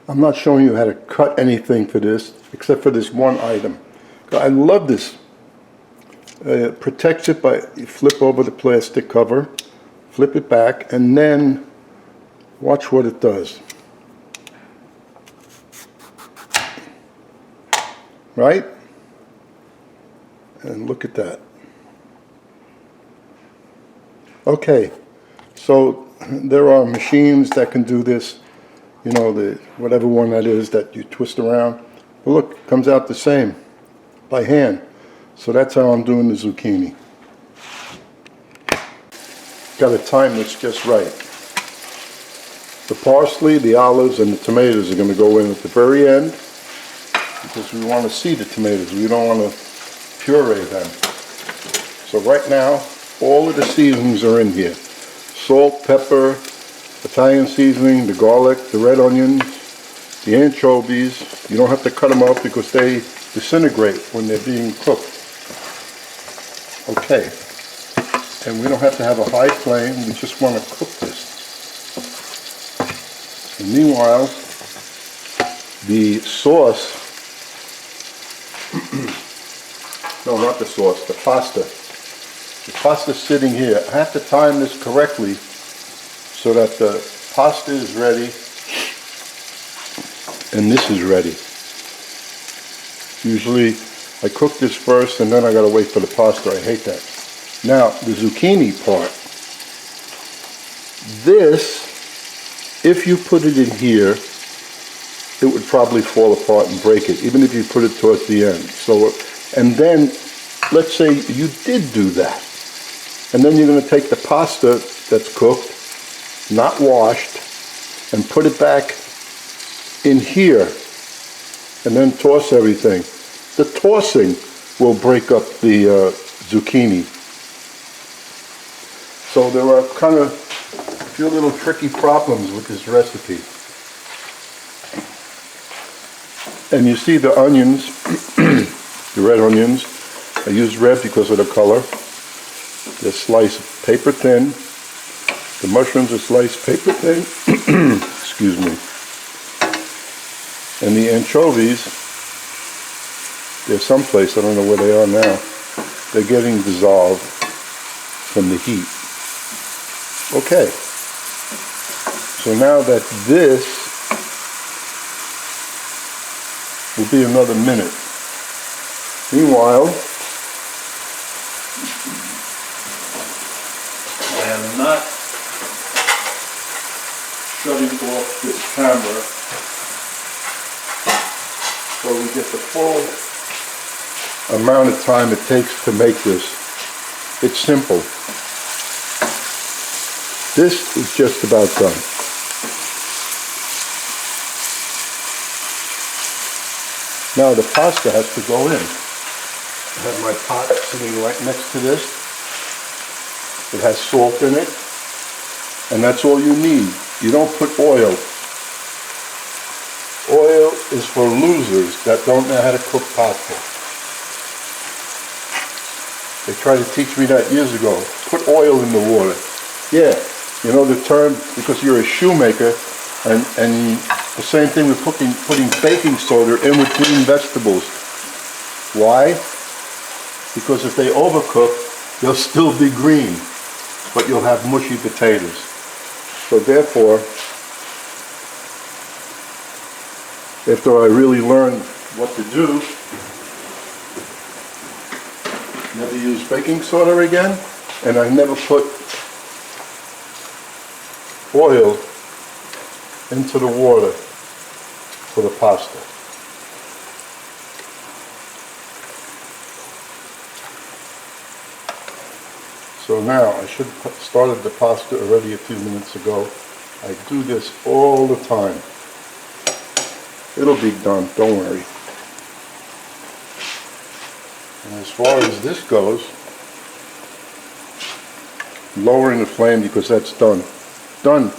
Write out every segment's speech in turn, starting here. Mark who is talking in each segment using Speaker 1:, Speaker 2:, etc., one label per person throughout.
Speaker 1: I'm not showing you how to cut anything for this, except for this one item. I love this. It protects it by, you flip over the plastic cover, flip it back, and then watch what it does. Right? And look at that. Okay, so there are machines that can do this, you know, the whatever one that is that you twist around. But look, it comes out the same by hand. So that's how I'm doing the zucchini. Got to time this just right. The parsley, the olives, and the tomatoes are going to go in at the very end because we want to see the tomatoes. We don't want to puree them. So right now, all of the seasonings are in here. Salt, pepper, Italian seasoning, the garlic, the red onions, the anchovies. You don't have to cut them up because they disintegrate when they're being cooked. Okay. And we don't have to have a high flame. We just want to cook this. And meanwhile, the sauce, no, not the sauce, the pasta. The pasta's sitting here. I have to time this correctly so that the pasta is ready and this is ready. Usually I cook this first and then I gotta wait for the pasta. I hate that. Now the zucchini part. This, if you put it in here, it would probably fall apart and break it, even if you put it towards the end. So, and then let's say you did do that. And then you're going to take the pasta that's cooked, not washed, and put it back in here, and then toss everything. The tossing will break up the zucchini. So there are kind of a few little tricky problems with this recipe. And you see the onions, the red onions. I use red because of the color. They're sliced paper thin. The mushrooms are sliced paper thin. Excuse me. And the anchovies, they're someplace, I don't know where they are now. They're getting dissolved from the heat. Okay. So now that this will be another minute. Meanwhile, I am not shutting off this camera so we get the full amount of time it takes to make this. It's simple. This is just about done. Now the pasta has to go in. I have my pot sitting right next to this. It has salt in it, and that's all you need. You don't put oil. Oil is for losers that don't know how to cook pasta. They tried to teach me that years ago. Put oil in the water. Yeah, you know the term, because you're a shoemaker, and the same thing with putting baking soda in with green vegetables. Why? Because if they overcook, they'll still be green, but you'll have mushy potatoes. So therefore, after I really learned what to do, never use baking soda again, and I never put oil into the water for the pasta. So now, I should have started the pasta already a few minutes ago. I do this all the time. It'll be done, don't worry. And as far as this goes, lowering the flame because that's done. Done.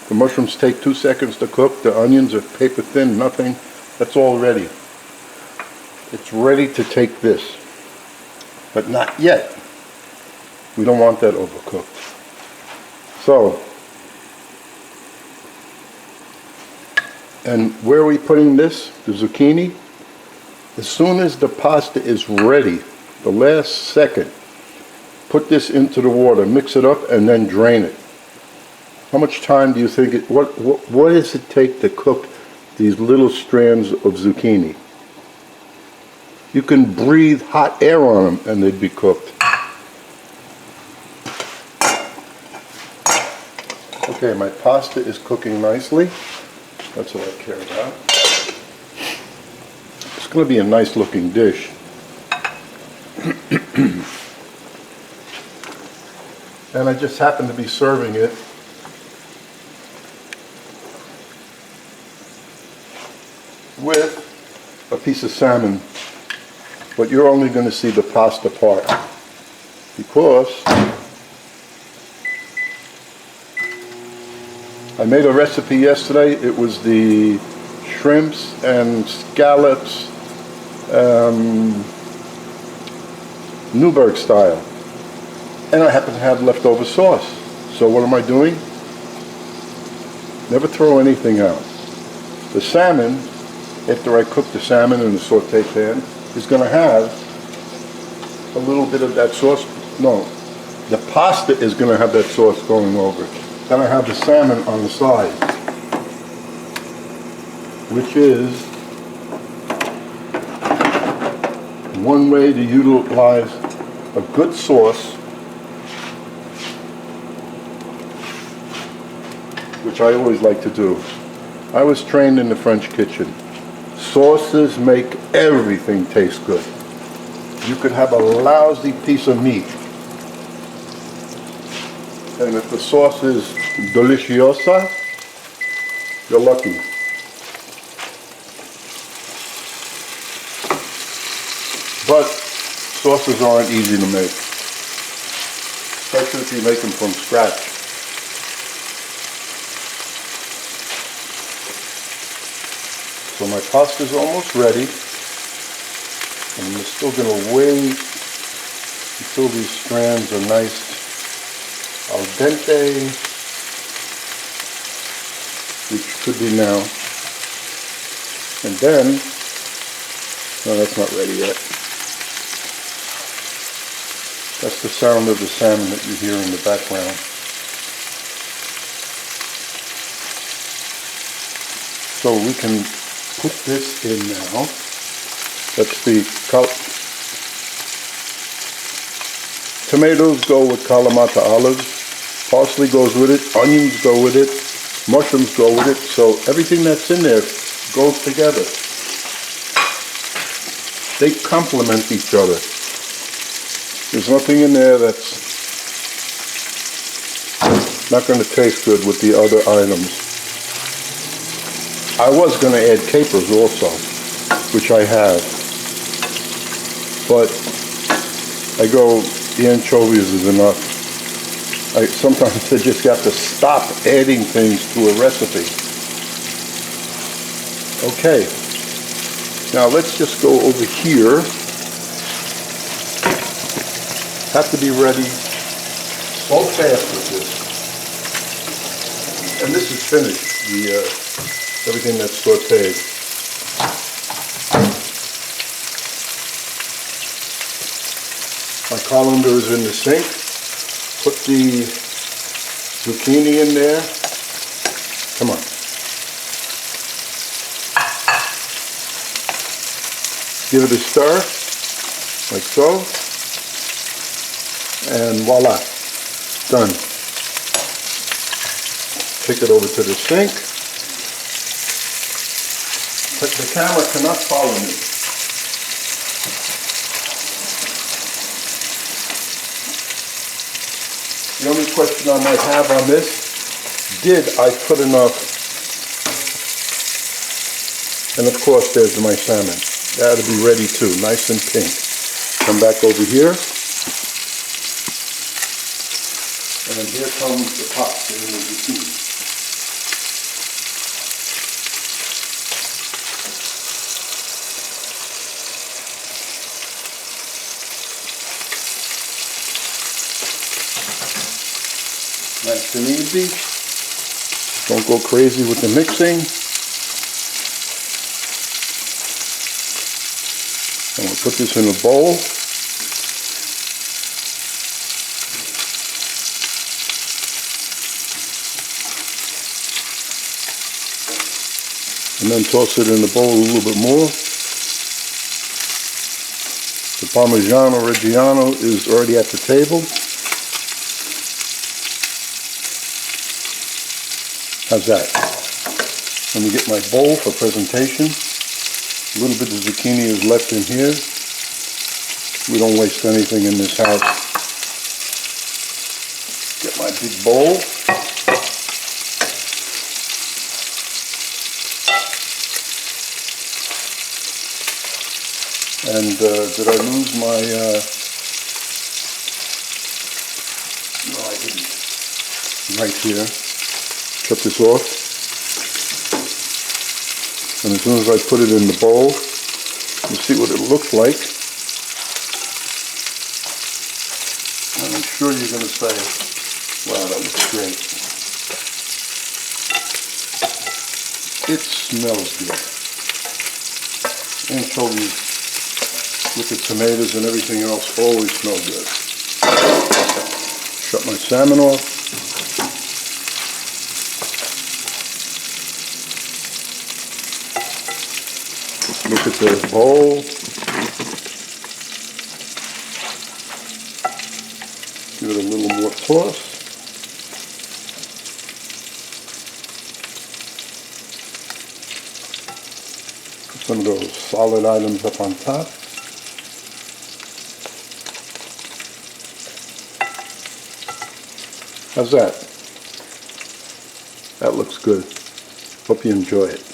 Speaker 1: The mushrooms take 2 seconds to cook. The onions are paper thin, nothing. That's all ready. It's ready to take this, but not yet. We don't want that overcooked. So, And where are we putting this? The zucchini? As soon as the pasta is ready, the last second, put this into the water, mix it up, and then drain it. How much time do you think what does it take to cook these little strands of zucchini? You can breathe hot air on them and they'd be cooked. Okay, my pasta is cooking nicely. That's what I care about. It's going to be a nice looking dish. And I just happen to be serving it with a piece of salmon, but you're only going to see the pasta part because I made a recipe yesterday. It was the shrimps and scallops, Newburgh style, and I happen to have leftover sauce. So what am I doing? Never throw anything out. The salmon, after I cook the salmon in the saute pan, is going to have a little bit of that sauce. No, the pasta is going to have that sauce going over it. Then I have the salmon on the side, which is one way to utilize a good sauce, which I always like to do. I was trained in the French kitchen. Sauces make everything taste good. You could have a lousy piece of meat, and if the sauce is deliciosa, you're lucky. But sauces aren't easy to make, especially if you make them from scratch. So my pasta's almost ready, and we're still going to wait until these strands are nice al dente, which could be now. And then, no, that's not ready yet. That's the sound of the salmon that you hear in the background. So we can put this in now. That's the tomatoes go with kalamata olives, parsley goes with it, onions go with it, mushrooms go with it, so everything that's in there goes together. They complement each other. There's nothing in there that's not going to taste good with the other items. I was going to add capers also, which I have, but I go, the anchovies is enough. Sometimes I just have to stop adding things to a recipe. Okay, now let's just go over here. Have to be ready so fast with this. And this is finished, everything that's sauteed. My colander is in the sink. Put the zucchini in there. Come on. Give it a stir, like so. And voila, done. Take it over to the sink. But the camera cannot follow me. The only question I might have on this, did I put enough? And of course there's my salmon. That'll be ready too, nice and pink. Come back over here. And here comes the pasta and the zucchini. Nice and easy. Don't go crazy with the mixing. I'm going to put this in a bowl. And then toss it in the bowl a little bit more. The parmigiano reggiano is already at the table. How's that? Let me get my bowl for presentation. A little bit of zucchini is left in here. We don't waste anything in this house. Get my big bowl. And did I lose my, no I didn't, right here. Cut this off. And as soon as I put it in the bowl, you see what it looks like. And I'm sure you're going to say, wow, that looks great. It smells good. Anchovies with the tomatoes and everything else always smell good. Shut my salmon off. Look at the bowl. Give it a little more toss. Put some of those solid items up on top. How's that? That looks good. Hope you enjoy it.